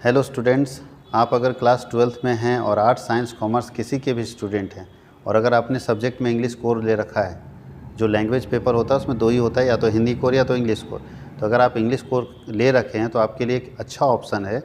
Hello students, आप अगर class 12th में हैं और आर्ट्स साइंस कॉमर्स किसी के भी स्टूडेंट हैं और अगर आपने सब्जेक्ट में इंग्लिश कोर ले रखा है, जो लैंग्वेज पेपर होता है उसमें दो ही होता है, या तो हिंदी कोर या तो इंग्लिश कोर। तो अगर आप इंग्लिश कोर ले रखे हैं तो आपके लिए एक अच्छा ऑप्शन है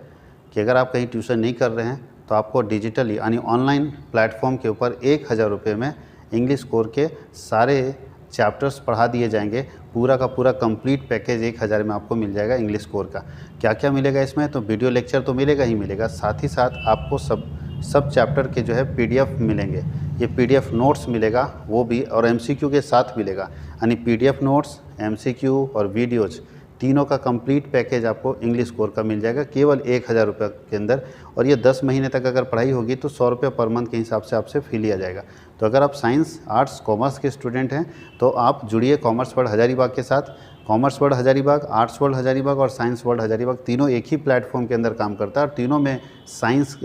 कि अगर आप कहीं ट्यूशन नहीं कर रहे हैं तो आपको डिजिटली यानी ऑनलाइन प्लेटफॉर्म के ऊपर 1000 रुपये में इंग्लिश कोर के सारे चैप्टर्स पढ़ा दिए जाएंगे। पूरा का पूरा कंप्लीट पैकेज 1000 में आपको मिल जाएगा इंग्लिश कोर का। क्या क्या मिलेगा इसमें? तो वीडियो लेक्चर तो मिलेगा ही मिलेगा, साथ ही साथ आपको सब चैप्टर के जो है PDF मिलेंगे। ये PDF नोट्स मिलेगा वो भी, और MCQ के साथ मिलेगा, यानी PDF नोट्स, MCQ और वीडियोज़ तीनों का कंप्लीट पैकेज आपको इंग्लिश कोर का मिल जाएगा केवल 1000 रुपये के अंदर। और ये 10 महीने तक अगर पढ़ाई होगी तो 100 रुपये पर मंथ के हिसाब से आपसे फी लिया जाएगा। तो अगर आप साइंस, आर्ट्स, कॉमर्स के स्टूडेंट हैं तो आप जुड़िए कॉमर्स वर्ल्ड हजारीबाग के साथ। Commerce world Hazaribagh, arts world Hazaribagh और साइंस वर्ल्ड हजारीबाग तीनों एक ही प्लेटफॉर्म के अंदर काम करता है, और तीनों में साइंस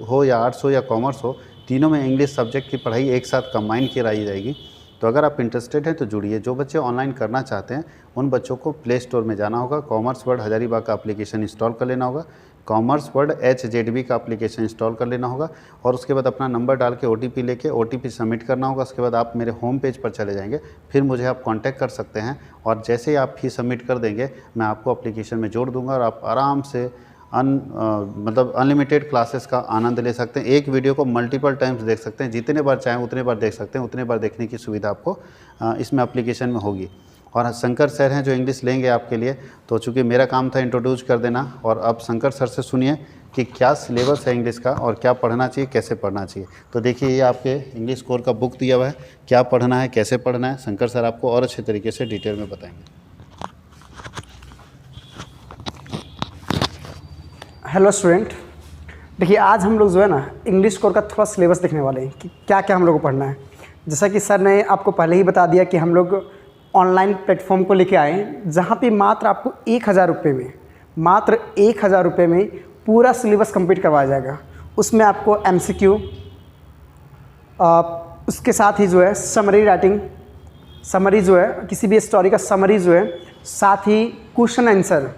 हो या आर्ट्स हो या कॉमर्स हो, तीनों में इंग्लिश सब्जेक्ट की पढ़ाई एक साथ कंबाइन कराई जाएगी। तो अगर आप इंटरेस्टेड हैं तो जुड़िए। जो बच्चे ऑनलाइन करना चाहते हैं उन बच्चों को प्ले स्टोर में जाना होगा, कॉमर्स वर्ल्ड हजारीबाग का एप्लीकेशन इंस्टॉल कर लेना होगा, कॉमर्स वर्ल्ड HZB का एप्लीकेशन इंस्टॉल कर लेना होगा, और उसके बाद अपना नंबर डाल के OTP लेके OTP सबमिट करना होगा। उसके बाद आप मेरे होम पेज पर चले जाएंगे, फिर मुझे आप कांटेक्ट कर सकते हैं, और जैसे ही आप फी सबमिट कर देंगे मैं आपको एप्लीकेशन में जोड़ दूंगा और आप आराम से मतलब अनलिमिटेड क्लासेस का आनंद ले सकते हैं। एक वीडियो को मल्टीपल टाइम्स देख सकते हैं, जितने बार चाहें उतने बार देख सकते हैं, उतने बार देखने की सुविधा आपको इसमें एप्लीकेशन में होगी। और शंकर सर हैं जो इंग्लिश लेंगे आपके लिए, तो चूँकि मेरा काम था इंट्रोड्यूस कर देना, और अब शंकर सर से सुनिए कि क्या सिलेबस है इंग्लिश का और क्या पढ़ना चाहिए, कैसे पढ़ना चाहिए। तो देखिए ये आपके इंग्लिश कोर का बुक दिया हुआ है, क्या पढ़ना है, कैसे पढ़ना है, शंकर सर आपको और अच्छे तरीके से डिटेल में बताएंगे। हेलो स्टूडेंट, देखिए आज हम लोग जो है ना इंग्लिश कोर का थोड़ा सिलेबस देखने वाले हैं कि क्या क्या हम लोग को पढ़ना है। जैसा कि सर ने आपको पहले ही बता दिया कि हम लोग ऑनलाइन प्लेटफॉर्म को लेके आए हैं, जहाँ पे मात्र आपको 1000 रुपये में, मात्र 1000 रुपये में पूरा सिलेबस कंप्लीट करवाया जाएगा। उसमें आपको MCQ, उसके साथ ही जो है समरी राइटिंग, समरी जो है किसी भी स्टोरी का समरी जो है, साथ ही क्वेश्चन आंसर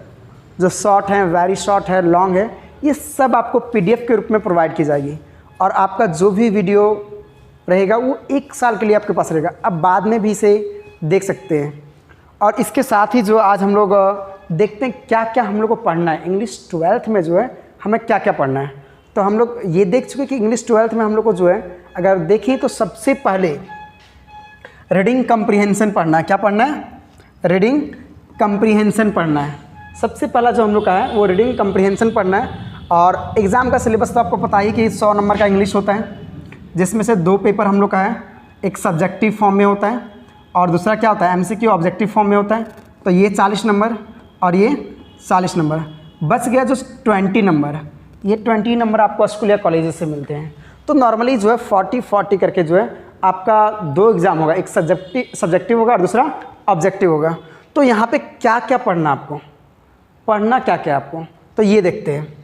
जो शॉर्ट है, वेरी शॉर्ट है, लॉन्ग है, ये सब आपको PDF के रूप में प्रोवाइड की जाएगी। और आपका जो भी वीडियो रहेगा वो 1 साल के लिए आपके पास रहेगा, अब बाद में भी इसे देख सकते हैं। और इसके साथ ही जो आज हम लोग देखते हैं क्या क्या हम लोग को पढ़ना है इंग्लिश 12th में, जो है हमें क्या क्या पढ़ना है। तो हम लोग ये देख चुके कि इंग्लिश 12th में हम लोग को जो है अगर देखें तो सबसे पहले रीडिंग कम्प्रीहेंशन पढ़ना है। क्या पढ़ना है? रीडिंग कम्प्रीहेंशन पढ़ना है। सबसे पहला जो हम लोग का है वो रीडिंग कम्प्रीहेंशन पढ़ना है। और एग्ज़ाम का सिलेबस तो आपको पता ही कि 100 नंबर का इंग्लिश होता है, जिसमें से 2 पेपर हम लोग का है, एक सब्जेक्टिव फॉर्म में होता है और दूसरा क्या होता है MCQ ऑब्जेक्टिव फॉर्म में होता है। तो ये 40 नंबर और ये 40 नंबर, बच गया जो 20 नंबर। ये 20 नंबर आपको स्कूल या कॉलेज से मिलते हैं। तो नॉर्मली जो है 40-40 करके जो है आपका 2 एग्ज़ाम होगा, एक सब्जेक्टिव होगा और दूसरा ऑब्जेक्टिव होगा। तो यहाँ पे क्या क्या पढ़ना आपको, पढ़ना क्या क्या आपको, तो ये देखते हैं।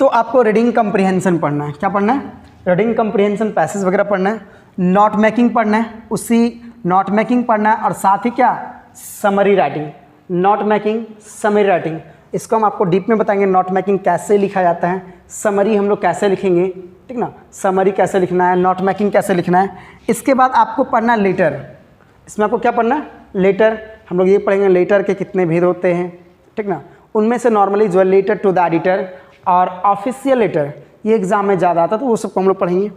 तो आपको रीडिंग कम्प्रीहेंशन पढ़ना है। क्या पढ़ना है? रीडिंग कम्प्रीहेंशन, पैसेज वगैरह पढ़ना है, नोट मेकिंग पढ़ना है, उसी नोट मेकिंग पढ़ना है, और साथ ही क्या summary writing, note making, summary writing. इसको हम आपको डीप में बताएंगे नोट मेकिंग कैसे लिखा जाता है, समरी हम लोग कैसे लिखेंगे, ठीक ना, समरी कैसे लिखना है, नोट मेकिंग कैसे लिखना है। इसके बाद आपको पढ़ना है लेटर। इसमें आपको क्या पढ़ना है? लेटर। हम लोग ये पढ़ेंगे लेटर के कितने भेद होते हैं, ठीक ना। उनमें से नॉर्मली जो है लेटर टू द एडिटर और ऑफिशियल लेटर, ये एग्ज़ाम में ज़्यादा आता है, तो वो सबको हम लोग पढ़ेंगे।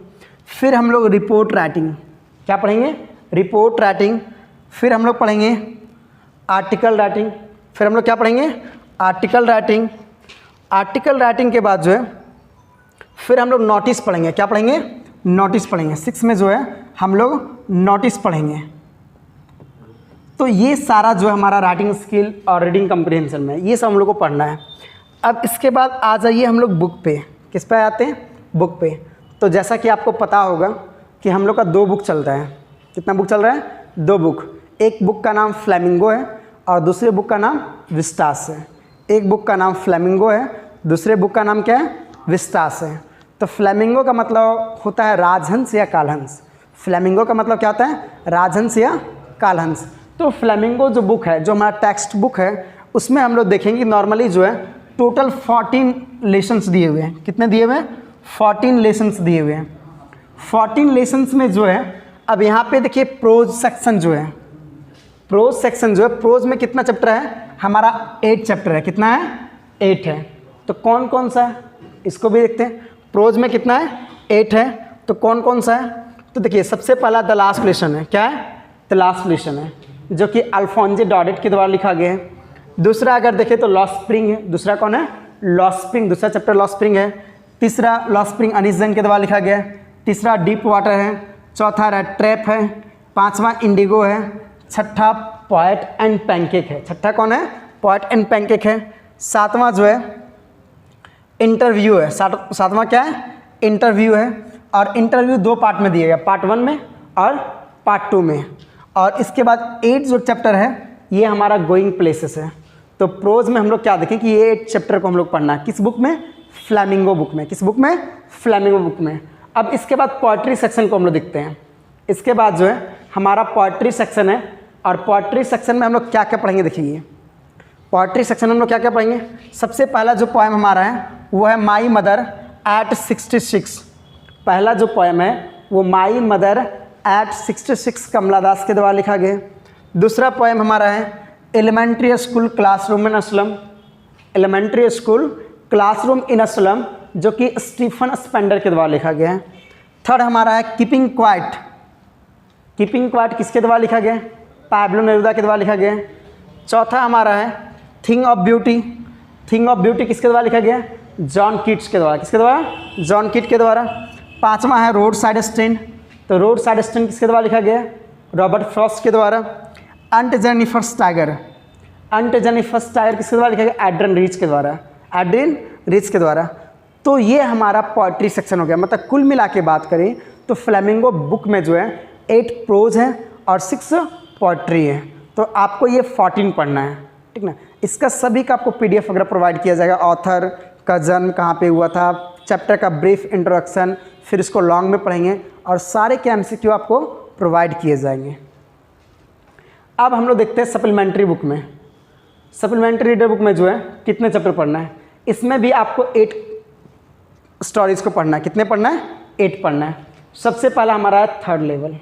फिर हम लोग रिपोर्ट राइटिंग, क्या पढ़ेंगे? Report writing. फिर हम लोग पढ़ेंगे आर्टिकल राइटिंग। फिर हम लोग क्या पढ़ेंगे? Article writing. आर्टिकल राइटिंग के बाद जो है फिर हम लोग नोटिस पढ़ेंगे। क्या पढ़ेंगे? नोटिस पढ़ेंगे। 6 में जो है हम लोग नोटिस पढ़ेंगे। तो ये सारा जो है हमारा राइटिंग स्किल और रीडिंग कम्प्रीहेंशन में, ये सब हम लोग को पढ़ना है। अब इसके बाद आ जाइए हम लोग बुक पे। किस पे आते हैं? बुक पे। तो जैसा कि आपको पता होगा कि हम लोग का 2 बुक चल रहा है। कितना बुक चल रहा है? 2 बुक। एक बुक का नाम फ्लेमिंगो है और दूसरे बुक का नाम विस्टास है। एक बुक का नाम फ्लेमिंगो है, दूसरे बुक का नाम क्या है? विस्टास है। तो फ्लेमिंगो का मतलब होता है राजहंस या कालहंस। फ्लेमिंगो का मतलब क्या होता है? राजहंस या कालहंस। तो फ्लेमिंगो जो बुक है, जो हमारा टेक्स्ट बुक है, उसमें हम लोग देखेंगे नॉर्मली जो है टोटल 14 लेसन्स दिए हुए हैं। कितने दिए हुए हैं? 14 लेसन्स दिए हुए हैं। 14 लेसन्स में जो है, अब यहाँ पे देखिए प्रोज सेक्शन जो है, प्रोज सेक्शन जो है, प्रोज में कितना चैप्टर है? हमारा 8 चैप्टर है। कितना है? 8 है। तो कौन कौन सा है इसको भी देखते हैं। प्रोज में कितना है? 8 है। तो कौन कौन सा है? तो देखिए सबसे पहला द लास्ट लेसन है। क्या है? द लास्ट लेसन है, जो कि अल्फोंजे डॉडेट के द्वारा लिखा गया है। दूसरा अगर देखें तो लॉस्ट स्प्रिंग है। दूसरा कौन है? Lost spring. दूसरा चैप्टर लॉस्ट स्प्रिंग है। तीसरा लॉस्ट स्प्रिंग अनीस जंग के द्वारा लिखा गया है। तीसरा डीप वाटर है। चौथा रेड ट्रैप है। पांचवा इंडिगो है। छठा पोएट एंड पैनकेक है। छठा कौन है? पोएट एंड पैनकेक है। सातवां जो है इंटरव्यू है। सातवां क्या है? इंटरव्यू है। और इंटरव्यू 2 पार्ट में दिया गया, पार्ट 1 में और पार्ट 2 में। और इसके बाद 8 जो चैप्टर है ये हमारा गोइंग प्लेसेस है। तो प्रोज में हम लोग क्या देखें कि ये 8 चैप्टर को हम लोग पढ़ना है। किस बुक में? फ्लैमिंगो बुक में। किस बुक में? फ्लैमिंगो बुक में। अब इसके बाद पोएट्री सेक्शन को हम लोग देखते हैं। इसके बाद जो है हमारा पोएट्री सेक्शन है। और पोएट्री सेक्शन में हम लोग क्या क्या पढ़ेंगे देखिए। पोएट्री सेक्शन में हम लोग क्या क्या पढ़ेंगे? सबसे पहला जो पोएम हमारा है वो है माई मदर एट 66। पहला जो पोएम है वो माई मदर एट 66 कमला दास के द्वारा लिखा गया। दूसरा पोएम हमारा है elementary school classroom in a slum. Elementary school classroom in a slum, जो कि स्टीफन स्पेंडर के द्वारा लिखा गया है। थर्ड हमारा है कीपिंग क्वाइट। कीपिंग क्वाइट किसके द्वारा लिखा गया? पाब्लो नेरुदा के द्वारा लिखा गया है। चौथा हमारा है thing of beauty. Thing of beauty किसके द्वारा लिखा गया? जॉन कीट्स के द्वारा। किसके द्वारा? जॉन कीट के द्वारा। पांचवा है रोड साइड स्टैंड। तो रोड साइड स्टैंड किसके द्वारा लिखा गया? रॉबर्ट फ्रॉस्ट के द्वारा। अंट जेनिफर्स टाइगर। अंट जेनिफर्स टाइगर किसके द्वारा लिखा गया? एड्रियन रीच के द्वारा। एड्रियन रीच के द्वारा। तो ये हमारा पोएट्री सेक्शन हो गया। मतलब कुल मिला के बात करें तो फ्लेमिंगो बुक में जो है 8 प्रोज है और 6 पोएट्री है। तो आपको ये 14 पढ़ना है, ठीक ना। इसका सभी का आपको PDF वगैरह प्रोवाइड किया जाएगा। ऑथर का जन्म कहाँ पे हुआ था, चैप्टर का ब्रीफ इंट्रोडक्शन, फिर इसको लॉन्ग में पढ़ेंगे और सारे के MCQ आपको प्रोवाइड किए जाएंगे। अब हम लोग देखते हैं सप्लीमेंट्री बुक में। सप्लीमेंट्री रीडर बुक में जो है कितने चैप्टर पढ़ना है? इसमें भी आपको 8 स्टोरीज को पढ़ना है। कितने पढ़ना है? 8 पढ़ना है। सबसे पहला हमारा है थर्ड लेवल।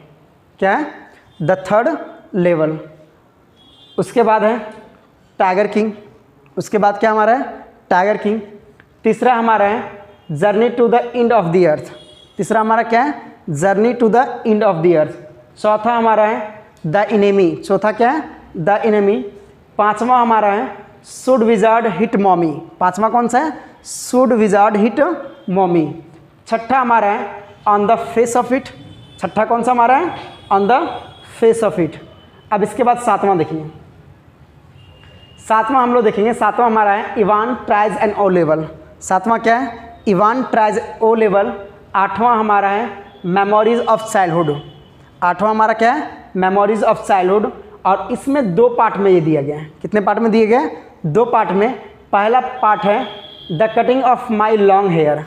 क्या है? The third level. उसके बाद है टाइगर किंग। उसके बाद क्या हमारा है? Tiger king. तीसरा हमारा है journey to the end of the earth. तीसरा हमारा क्या है? Journey to the end of the earth. चौथा हमारा है द इनेमी। चौथा क्या है? The enemy. पांचवा हमारा है शुड विजार्ड हिट मॉमी। पांचवा कौन सा है? Should wizard hit mommy. छठा हमारा है on the face of it. छठा कौन सा हमारा है? On the face of it. अब इसके बाद सातवां देखिए। सातवां हम लोग देखेंगे। सातवां हमारा है Evans tries an O level. सातवां क्या है? Evans tries O level. आठवां हमारा है मेमोरीज ऑफ चाइल्डहुड। आठवां हमारा क्या है? Memories of childhood. और इसमें 2 पार्ट में ये दिया गया है। कितने पार्ट में दिए गए? 2 पार्ट में। पहला पार्ट है the cutting of my long hair.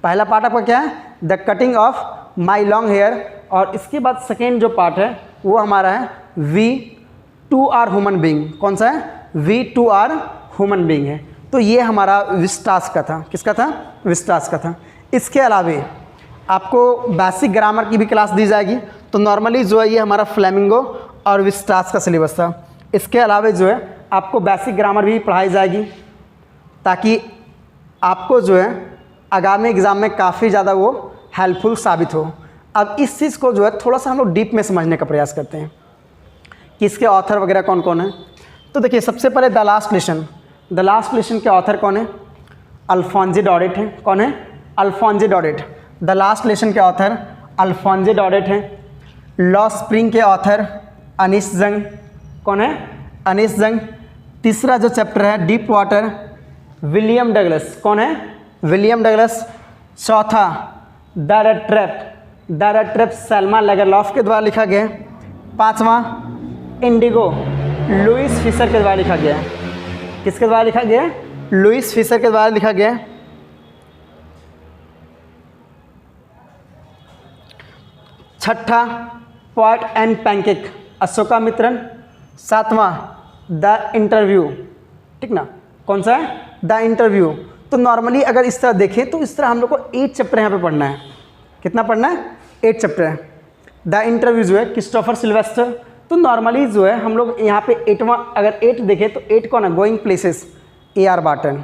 पहला पार्ट आपका क्या है? The cutting of my long hair. और इसके बाद सेकेंड जो पार्ट है वो हमारा है we too are human being. कौन सा है? We too are human being है। तो ये हमारा विस्टास का था। किसका था? विस्टास का था। इसके अलावे आपको बेसिक ग्रामर की भी क्लास दी जाएगी। तो नॉर्मली जो है ये हमारा फ्लेमिंगो और विस्टास का सिलेबस था। इसके अलावे जो है आपको बेसिक ग्रामर भी पढ़ाई जाएगी, ताकि आपको जो है आगामी एग्ज़ाम में काफ़ी ज़्यादा वो हेल्पफुल साबित हो। अब इस चीज़ को जो है थोड़ा सा हम लोग डीप में समझने का प्रयास करते हैं कि इसके ऑथर वगैरह कौन कौन है। तो देखिए सबसे पहले the last lesson. The last lesson के ऑथर कौन है? अल्फोंजे डॉडेट है। कौन है? अल्फोंजे डॉडेट। द लास्ट लेसन के ऑथर अल्फोंजे डॉडेट है। लॉस्ट स्प्रिंग के ऑथर अनीस जंग। कौन है? अनीस जंग। तीसरा जो चैप्टर है डीप वाटर, विलियम डगलस। कौन है? William Douglas. चौथा the red trap. The red trap Selma Lagerlof के द्वारा लिखा गया है। पांचवा इंडिगो, लुइस फिशर के द्वारा लिखा गया है। किसके द्वारा लिखा गया है? लुइस फिशर के द्वारा लिखा गया है। छठा पोएट एंड पैनकेक, अशोकामित्रन। सातवां द इंटरव्यू, ठीक ना। कौन सा है? द इंटरव्यू, तो नॉर्मली अगर इस तरह देखें तो इस तरह हम लोग को 8 चैप्टर यहाँ पे पढ़ना है। कितना पढ़ना है? 8 चैप्टर है। द इंटरव्यू जो है क्रिस्टोफर सिल्वेस्टर, तो नॉर्मली जो है हम लोग यहाँ पे 8वां, अगर 8 देखें तो 8 कौन है? Going places, AR Barton.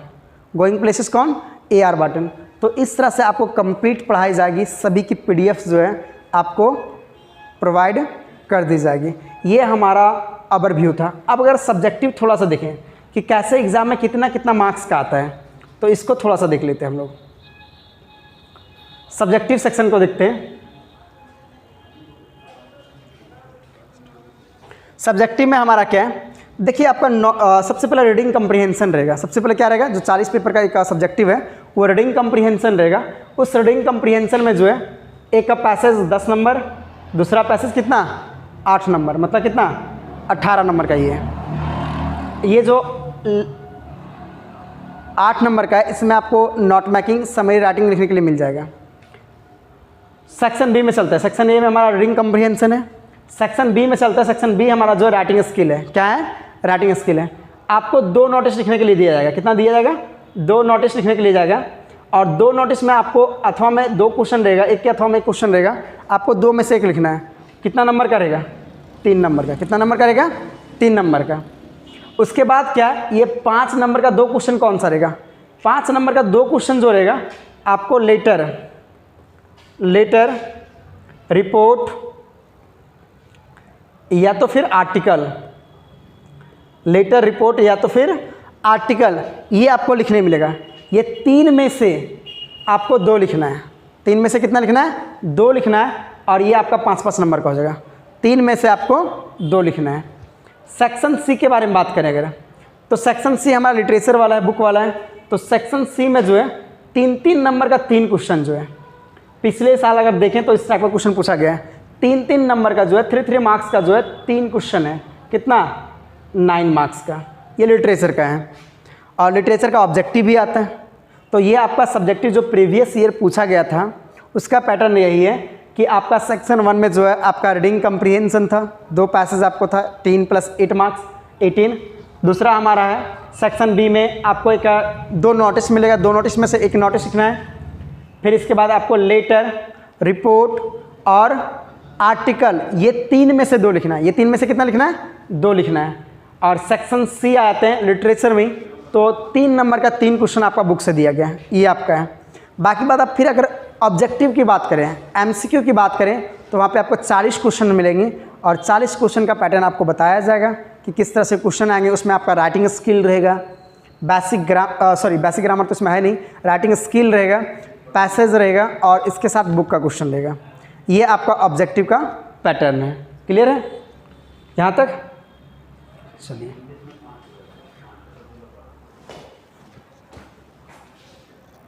Going places कौन? AR Barton. तो इस तरह से आपको कंप्लीट पढ़ाई जाएगी, सभी की PDF जो है आपको प्रोवाइड कर दी जाएगी। ये हमारा ओवरव्यू था। अब अगर सब्जेक्टिव थोड़ा सा देखें कि कैसे एग्ज़ाम में कितना कितना मार्क्स का आता है, तो इसको थोड़ा सा देख लेते हैं हम लोग। सब्जेक्टिव सेक्शन को देखते हैं। सब्जेक्टिव में हमारा क्या है? देखिए आपका सबसे पहले रीडिंग कम्प्रीहेंशन रहेगा। सबसे पहले क्या रहेगा? जो 40 पेपर का एक सब्जेक्टिव है वो रीडिंग कम्प्रीहेंशन रहेगा। उस रीडिंग कम्प्रीहेंशन में जो है एक का पैसेज 10 नंबर, दूसरा पैसेज कितना? 8 नंबर, मतलब कितना? 18 नंबर का ये जो 8 नंबर का है इसमें आपको नोट मेकिंग, समरी राइटिंग लिखने के लिए मिल जाएगा। सेक्शन बी में चलता है। सेक्शन ए में हमारा रीडिंग कम्प्रीहेंशन है। सेक्शन बी में चलता है। सेक्शन बी हमारा जो राइटिंग स्किल है, क्या है? राइटिंग स्किल है। आपको 2 नोटिस लिखने के लिए दिया जाएगा। कितना दिया जाएगा? 2 नोटिस लिखने के लिए जाएगा। और 2 नोटिस में आपको अथवा में 2 क्वेश्चन रहेगा, एक के अथवा में 1 क्वेश्चन रहेगा। आपको 2 में से 1 लिखना है। कितना नंबर का रहेगा? 3 नंबर का। कितना नंबर का रहेगा? 3 नंबर का। उसके बाद क्या? ये 5 नंबर का 2 क्वेश्चन कौन सा रहेगा? 5 नंबर का 2 क्वेश्चन जो रहेगा आपको लेटर, रिपोर्ट या तो फिर आर्टिकल, लेटर, रिपोर्ट या तो फिर आर्टिकल, ये आपको लिखने मिलेगा। ये 3 में से आपको 2 लिखना है। 3 में से कितना लिखना है? 2 लिखना है। और ये आपका 5-5 नंबर का हो जाएगा। 3 में से आपको 2 लिखना है। सेक्शन सी के बारे में बात करें अगर, तो सेक्शन सी हमारा लिटरेचर वाला है, बुक वाला है। तो सेक्शन सी में जो है 3-3 नंबर का 3 क्वेश्चन जो है, पिछले साल अगर देखें तो इस टाइप का क्वेश्चन पूछा गया है। 3-3 नंबर का जो है 3-3 मार्क्स का जो है 3 क्वेश्चन है। कितना? 9 मार्क्स का। ये लिटरेचर का है। और लिटरेचर का ऑब्जेक्टिव भी आता है। तो ये आपका सब्जेक्टिव जो प्रीवियस ईयर पूछा गया था उसका पैटर्न यही है कि आपका सेक्शन 1 में जो है आपका रीडिंग कम्प्रीहेंशन था, 2 पैसेज आपको था, 3 + 8 मार्क्स, 18। दूसरा हमारा है सेक्शन बी में आपको 2 नोटिस मिलेगा। 2 नोटिस में से 1 नोटिस लिखना है। फिर इसके बाद आपको लेटर, रिपोर्ट और आर्टिकल, ये 3 में से 2 लिखना है। ये 3 में से कितना लिखना है? 2 लिखना है। और सेक्शन सी आते हैं लिटरेचर में, तो 3 नंबर का 3 क्वेश्चन आपका बुक से दिया गया है, ये आपका है। बाकी बात, अब फिर अगर ऑब्जेक्टिव की बात करें, MCQ की बात करें, तो वहाँ पे आपको 40 क्वेश्चन मिलेंगे। और 40 क्वेश्चन का पैटर्न आपको बताया जाएगा कि किस तरह से क्वेश्चन आएंगे। उसमें आपका राइटिंग स्किल रहेगा, बेसिक ग्रामर तो इसमें है नहीं, राइटिंग स्किल रहेगा, पैसेज रहेगा और इसके साथ बुक का क्वेश्चन रहेगा। ये आपका ऑब्जेक्टिव का पैटर्न है। क्लियर है यहाँ तक? चलिए।